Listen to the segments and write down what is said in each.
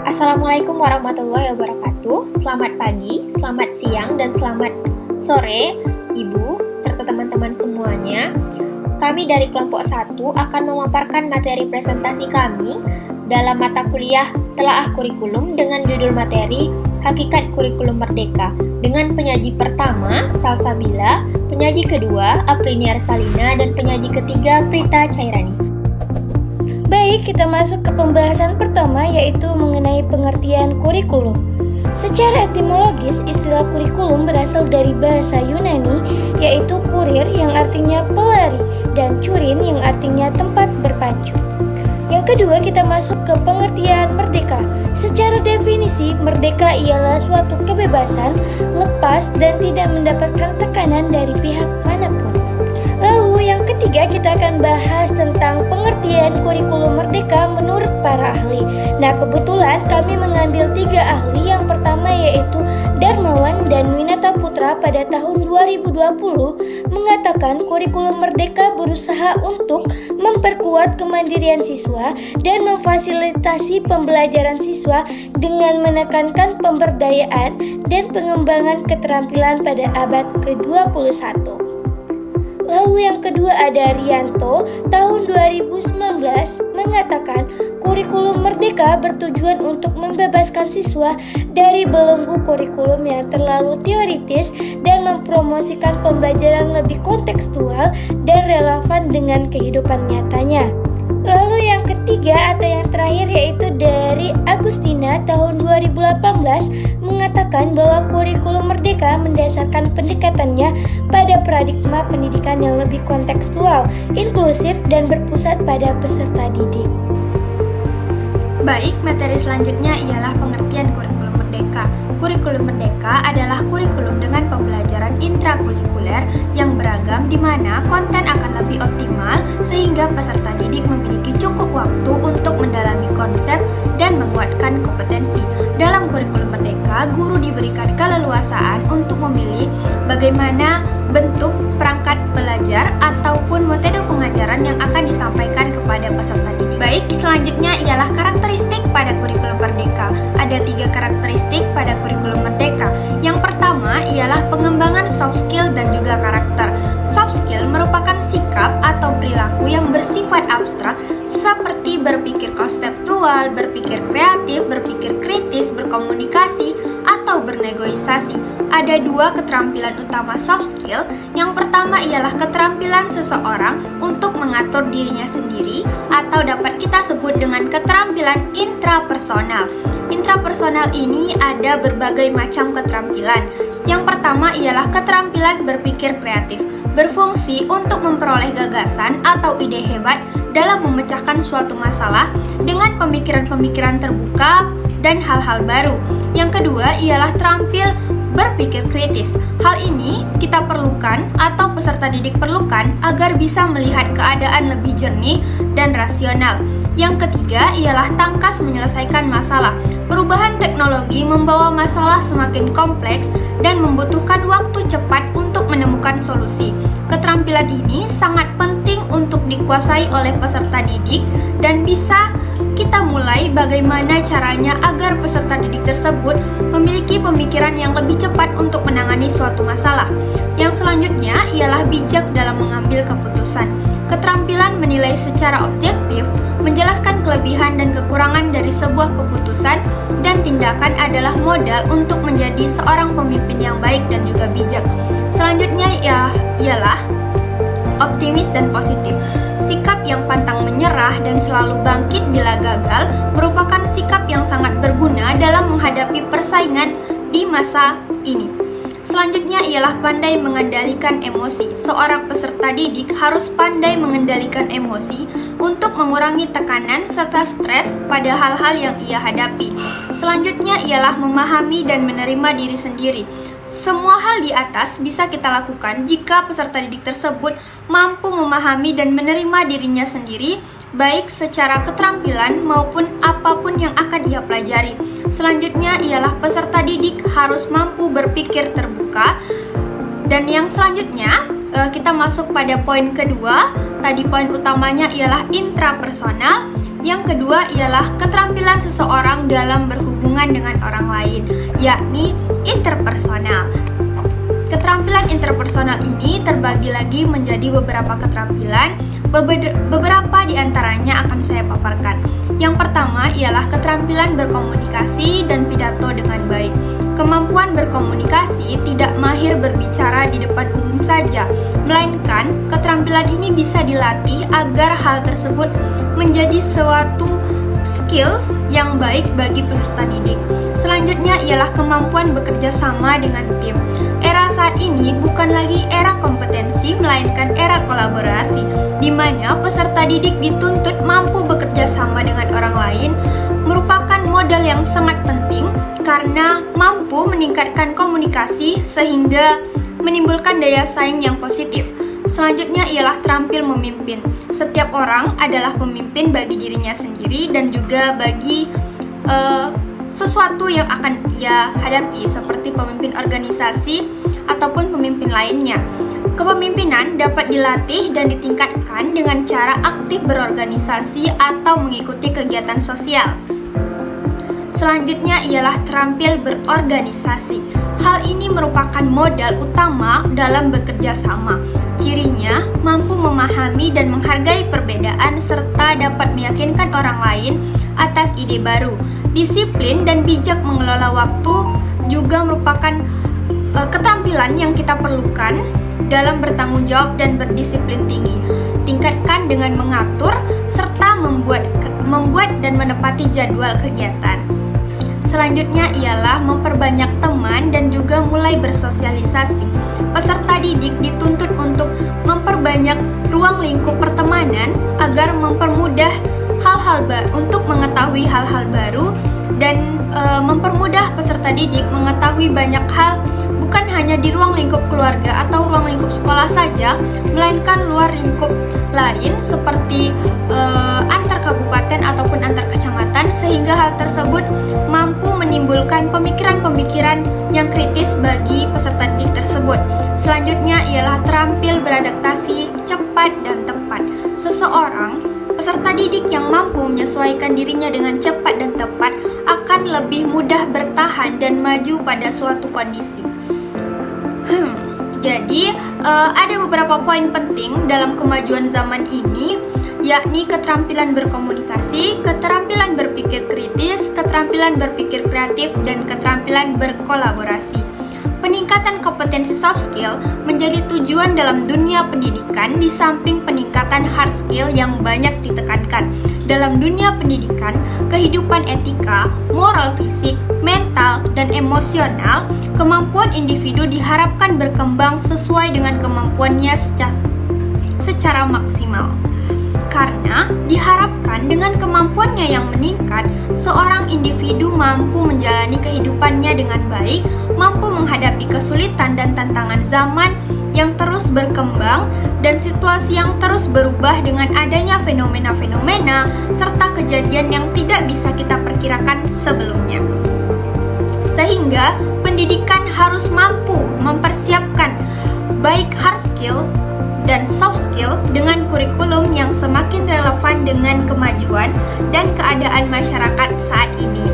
Assalamualaikum warahmatullahi wabarakatuh. Selamat pagi, selamat siang, dan selamat sore, Ibu, serta teman-teman semuanya. Kami dari kelompok 1 akan memaparkan materi presentasi kami dalam mata kuliah Telaah Kurikulum dengan judul materi Hakikat Kurikulum Merdeka dengan penyaji pertama Salsabila, penyaji kedua Apriniar Salina, dan penyaji ketiga Prita Cairani. Baik, kita masuk ke pembahasan pertama, yaitu mengenai pengertian kurikulum. Secara etimologis, istilah kurikulum berasal dari bahasa Yunani, yaitu kurir yang artinya pelari, dan curin yang artinya tempat berpacu. Yang kedua, kita masuk ke pengertian merdeka. Secara definisi, merdeka ialah suatu kebebasan, lepas, dan tidak mendapatkan tekanan dari pihak manapun. Lalu yang ketiga, kita akan bahas tentang pengertian kurikulum merdeka menurut para ahli. Nah, kebetulan kami mengambil 3 ahli. Yang pertama yaitu Darmawan dan Winata Putra pada tahun 2020 mengatakan kurikulum merdeka berusaha untuk memperkuat kemandirian siswa dan memfasilitasi pembelajaran siswa dengan menekankan pemberdayaan dan pengembangan keterampilan pada abad ke-21. Lalu yang kedua ada Rianto tahun 2019 mengatakan kurikulum merdeka bertujuan untuk membebaskan siswa dari belenggu kurikulum yang terlalu teoritis dan mempromosikan pembelajaran lebih kontekstual dan relevan dengan kehidupan nyatanya. Lalu yang ketiga atau yang terakhir yaitu dari Agustina tahun 2018 mengatakan bahwa kurikulum merdeka mendasarkan pendekatannya pada paradigma pendidikan yang lebih kontekstual, inklusif, dan berpusat pada peserta didik. Baik, materi selanjutnya ialah pengertian kurikulum merdeka. Kurikulum merdeka adalah kurikulum dengan pembelajaran intrakurikuler yang beragam di mana konten akan lebih optimal sehingga peserta didik memiliki cukup waktu untuk mendalami konsep dan menguatkan kompetensi. Dalam kurikulum merdeka, guru diberikan keleluasaan untuk memilih bagaimana bentuk perangkat belajar ataupun metode pengajaran yang akan disampaikan kepada peserta didik. Baik, selanjutnya ialah karakteristik pada kurikulum merdeka. Ada 3 karakteristik pada kurikulum merdeka. Yang pertama ialah pengembangan soft skill dan juga karakter. Soft skill merupakan sikap atau perilaku yang bersifat abstrak seperti berpikir konseptual, berpikir kreatif, berpikir kritis, berkomunikasi, atau bernegosiasi. Ada 2 keterampilan utama soft skill. Yang pertama ialah keterampilan seseorang untuk mengatur dirinya sendiri atau dapat kita sebut dengan keterampilan intrapersonal. Intrapersonal ini ada berbagai macam keterampilan. Yang pertama ialah keterampilan berpikir kreatif, berfungsi untuk memperoleh gagasan atau ide hebat dalam memecahkan suatu masalah dengan pemikiran-pemikiran terbuka dan hal-hal baru. Yang kedua ialah terampil berpikir kritis. Hal ini kita perlukan atau peserta didik perlukan agar bisa melihat keadaan lebih jernih dan rasional. Yang ketiga ialah tangkas menyelesaikan masalah. Perubahan teknologi membawa masalah semakin kompleks dan membutuhkan waktu cepat untuk menemukan solusi. Keterampilan ini sangat penting untuk dikuasai oleh peserta didik dan bisa kita mulai bagaimana caranya agar peserta didik tersebut memiliki pemikiran yang lebih cepat untuk menangani suatu masalah. Yang selanjutnya ialah bijak dalam mengambil keputusan. Keterampilan menilai secara objektif, menjelaskan kelebihan dan kekurangan dari sebuah keputusan dan tindakan adalah modal untuk menjadi seorang pemimpin yang baik dan juga bijak. Selanjutnya ialah optimis dan positif. Sikap yang pantang menyerah dan selalu bangkit bila gagal merupakan sikap yang sangat berguna dalam menghadapi persaingan di masa ini. Selanjutnya ialah pandai mengendalikan emosi. Seorang peserta didik harus pandai mengendalikan emosi untuk mengurangi tekanan serta stres pada hal-hal yang ia hadapi. Selanjutnya ialah memahami dan menerima diri sendiri. Semua hal di atas bisa kita lakukan jika peserta didik tersebut mampu memahami dan menerima dirinya sendiri, baik secara keterampilan maupun apapun yang akan ia pelajari. Selanjutnya ialah peserta didik harus mampu berpikir terbuka. Dan yang selanjutnya kita masuk pada poin kedua. Tadi poin utamanya ialah intrapersonal. Yang kedua ialah keterampilan seseorang dalam berhubungan dengan orang lain, yakni interpersonal. Keterampilan interpersonal ini terbagi lagi menjadi beberapa keterampilan. Beberapa di antaranya akan saya paparkan. Yang pertama ialah keterampilan berkomunikasi dan pidato dengan baik. Kemampuan berkomunikasi tidak mahir berbicara di depan umum saja, melainkan keterampilan ini bisa dilatih agar hal tersebut menjadi suatu skills yang baik bagi peserta didik. Selanjutnya ialah kemampuan bekerja sama dengan tim. Era saat ini bukan lagi era kompetensi, melainkan era kolaborasi, di mana peserta didik dituntut mampu bekerja sama dengan orang lain, merupakan modal yang sangat penting karena mampu meningkatkan komunikasi sehingga menimbulkan daya saing yang positif. Selanjutnya ialah terampil memimpin. Setiap orang adalah pemimpin bagi dirinya sendiri dan juga bagi sesuatu yang akan ia hadapi, seperti pemimpin organisasi ataupun pemimpin lainnya. Kepemimpinan dapat dilatih dan ditingkatkan dengan cara aktif berorganisasi atau mengikuti kegiatan sosial. Selanjutnya ialah terampil berorganisasi. Hal ini merupakan modal utama dalam bekerja sama. Cirinya, mampu memahami dan menghargai perbedaan serta dapat meyakinkan orang lain atas ide baru. Disiplin dan bijak mengelola waktu juga merupakan keterampilan yang kita perlukan dalam bertanggung jawab dan berdisiplin tinggi. Tingkatkan dengan mengatur serta membuat dan menepati jadwal kegiatan. Selanjutnya ialah memperbanyak teman dan juga mulai bersosialisasi. Peserta didik dituntut untuk memperbanyak ruang lingkup pertemanan agar mempermudah untuk mengetahui hal-hal baru dan mempermudah peserta didik mengetahui banyak hal, bukan hanya di ruang lingkup keluarga atau ruang lingkup sekolah saja, melainkan luar lingkup lain seperti antar kabupaten ataupun antar kecamatan, sehingga hal tersebut mampu menimbulkan pemikiran-pemikiran yang kritis bagi peserta didik tersebut. Selanjutnya ialah terampil beradaptasi cepat dan tepat. Seseorang peserta didik yang mampu menyesuaikan dirinya dengan cepat dan tepat akan lebih mudah bertahan dan maju pada suatu kondisi. Jadi ada beberapa poin penting dalam kemajuan zaman ini, yakni keterampilan berkomunikasi, keterampilan berpikir kritis, keterampilan berpikir kreatif, dan keterampilan berkolaborasi. Peningkatan kompetensi soft skill menjadi tujuan dalam dunia pendidikan di samping peningkatan hard skill yang banyak ditekankan. Dalam dunia pendidikan, kehidupan etika, moral fisik, mental, dan emosional, kemampuan individu diharapkan berkembang sesuai dengan kemampuannya secara maksimal. Karena diharapkan dengan kemampuannya yang meningkat, seorang individu mampu menjalani kehidupannya dengan baik, mampu menghadapi kesulitan dan tantangan zaman yang terus berkembang dan situasi yang terus berubah dengan adanya fenomena-fenomena serta kejadian yang tidak bisa kita perkirakan sebelumnya. Sehingga pendidikan harus mampu mempersiapkan baik hard skill dan soft skill dengan kurikulum yang semakin relevan dengan kemajuan dan keadaan masyarakat saat ini.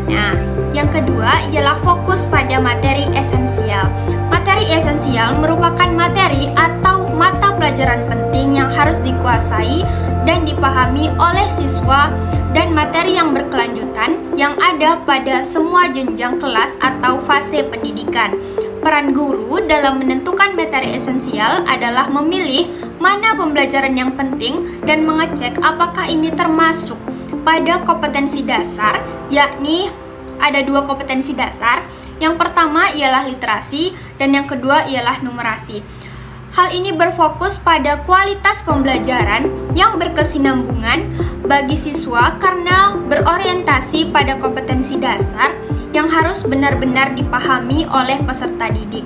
Nah, yang kedua ialah fokus pada materi esensial. Materi esensial merupakan materi atau mata pelajaran penting yang harus dikuasai dan dipahami oleh siswa dan materi yang berkelanjutan yang ada pada semua jenjang kelas atau fase pendidikan. Peran guru dalam menentukan materi esensial adalah memilih mana pembelajaran yang penting dan mengecek apakah ini termasuk pada kompetensi dasar, yakni ada 2 kompetensi dasar. Yang pertama ialah literasi dan yang kedua ialah numerasi. Hal ini berfokus pada kualitas pembelajaran yang berkesinambungan bagi siswa karena berorientasi pada kompetensi dasar yang harus benar-benar dipahami oleh peserta didik.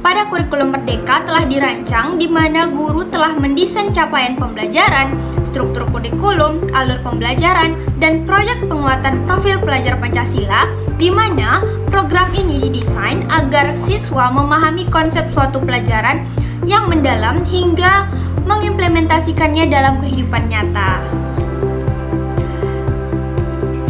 Pada kurikulum Merdeka telah dirancang di mana guru telah mendesain capaian pembelajaran, struktur kurikulum, alur pembelajaran, dan proyek penguatan profil pelajar Pancasila, di mana program ini didesain agar siswa memahami konsep suatu pelajaran yang mendalam hingga mengimplementasikannya dalam kehidupan nyata.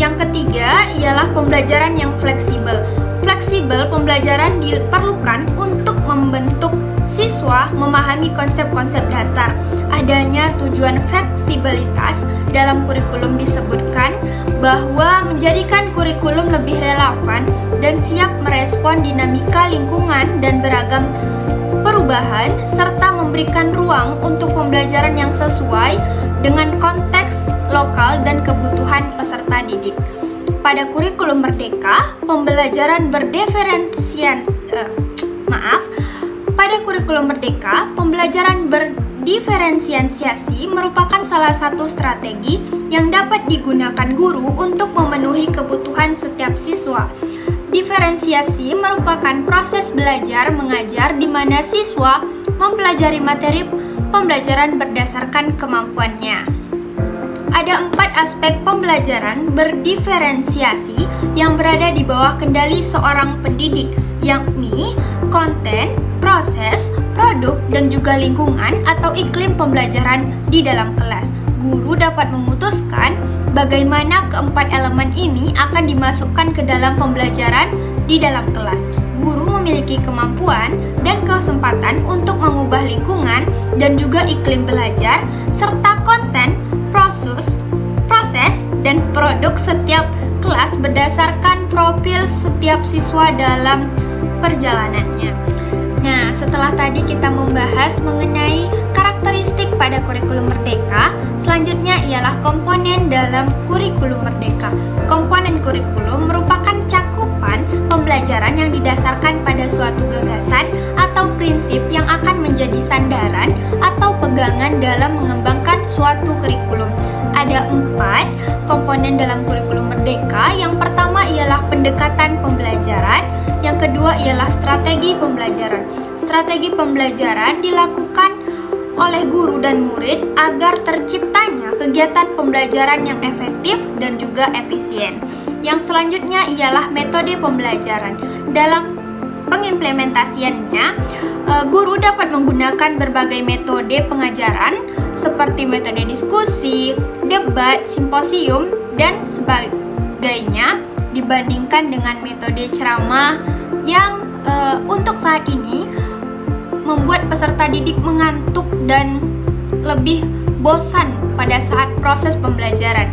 Yang ketiga ialah pembelajaran yang fleksibel. Fleksibel pembelajaran diperlukan untuk membentuk siswa memahami konsep-konsep dasar. Adanya tujuan fleksibilitas dalam kurikulum disebutkan bahwa menjadikan kurikulum lebih relevan dan siap merespon dinamika lingkungan dan beragam perubahan, serta memberikan ruang untuk pembelajaran yang sesuai dengan konteks lokal dan kebutuhan peserta didik. Pada kurikulum merdeka, pembelajaran pada kurikulum merdeka, pembelajaran berdiferensiasi merupakan salah satu strategi yang dapat digunakan guru untuk memenuhi kebutuhan setiap siswa. Diferensiasi merupakan proses belajar mengajar di mana siswa mempelajari materi pembelajaran berdasarkan kemampuannya. Ada 4 aspek pembelajaran berdiferensiasi yang berada di bawah kendali seorang pendidik, yakni konten, proses, produk, dan juga lingkungan atau iklim pembelajaran di dalam kelas. Guru dapat memutuskan bagaimana keempat elemen ini akan dimasukkan ke dalam pembelajaran di dalam kelas. Guru memiliki kemampuan dan kesempatan untuk mengubah lingkungan dan juga iklim belajar, serta konten, proses, dan produk setiap kelas berdasarkan profil setiap siswa dalam perjalanannya. Nah, setelah tadi kita membahas mengenai karakteristik pada kurikulum merdeka, selanjutnya ialah komponen dalam kurikulum merdeka. Komponen kurikulum merupakan cakupan pembelajaran yang didasarkan pada suatu gagasan atau prinsip yang akan menjadi sandaran atau pegangan dalam mengembangkan suatu kurikulum. Ada 4 komponen dalam kurikulum merdeka. Yang pertama ialah pendekatan pembelajaran, yang kedua ialah strategi pembelajaran. Strategi pembelajaran dilakukan oleh guru dan murid agar terciptanya kegiatan pembelajaran yang efektif dan juga efisien. Yang selanjutnya ialah metode pembelajaran. Dalam pengimplementasiannya, guru dapat menggunakan berbagai metode pengajaran seperti metode diskusi, debat, simposium, dan sebagainya dibandingkan dengan metode ceramah yang untuk saat ini membuat peserta didik mengantuk dan lebih bosan pada saat proses pembelajaran.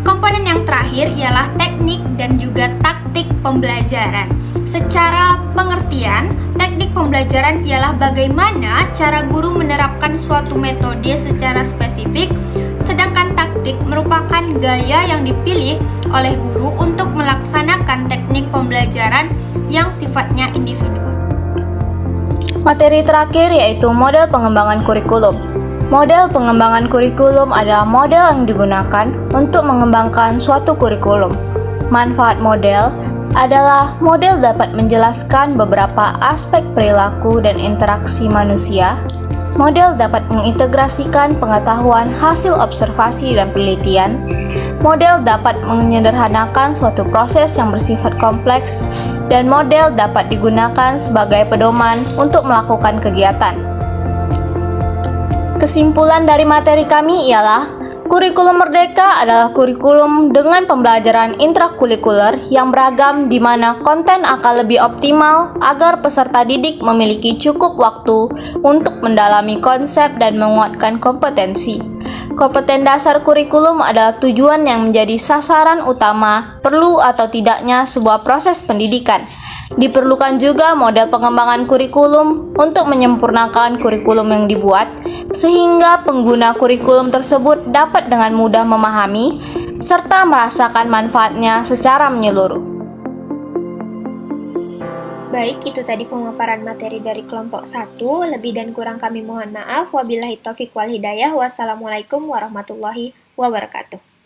Komponen yang terakhir ialah teknik dan juga taktik pembelajaran. Secara pengertian, teknik pembelajaran ialah bagaimana cara guru menerapkan suatu metode secara spesifik, sedangkan taktik merupakan gaya yang dipilih oleh guru untuk melaksanakan teknik pembelajaran yang sifatnya individual. Materi terakhir yaitu model pengembangan kurikulum. Model pengembangan kurikulum adalah model yang digunakan untuk mengembangkan suatu kurikulum. Manfaat model adalah model dapat menjelaskan beberapa aspek perilaku dan interaksi manusia. Model dapat mengintegrasikan pengetahuan hasil observasi dan penelitian. Model dapat menyederhanakan suatu proses yang bersifat kompleks, dan model dapat digunakan sebagai pedoman untuk melakukan kegiatan. Kesimpulan dari materi kami ialah kurikulum merdeka adalah kurikulum dengan pembelajaran intrakurikuler yang beragam di mana konten akan lebih optimal agar peserta didik memiliki cukup waktu untuk mendalami konsep dan menguatkan kompetensi. Kompeten dasar kurikulum adalah tujuan yang menjadi sasaran utama perlu atau tidaknya sebuah proses pendidikan. Diperlukan juga model pengembangan kurikulum untuk menyempurnakan kurikulum yang dibuat, sehingga pengguna kurikulum tersebut dapat dengan mudah memahami serta merasakan manfaatnya secara menyeluruh. Baik, itu tadi pemaparan materi dari kelompok 1. Lebih dan kurang kami mohon maaf. Wabillahi taufiq wal hidayah. Wassalamualaikum warahmatullahi wabarakatuh.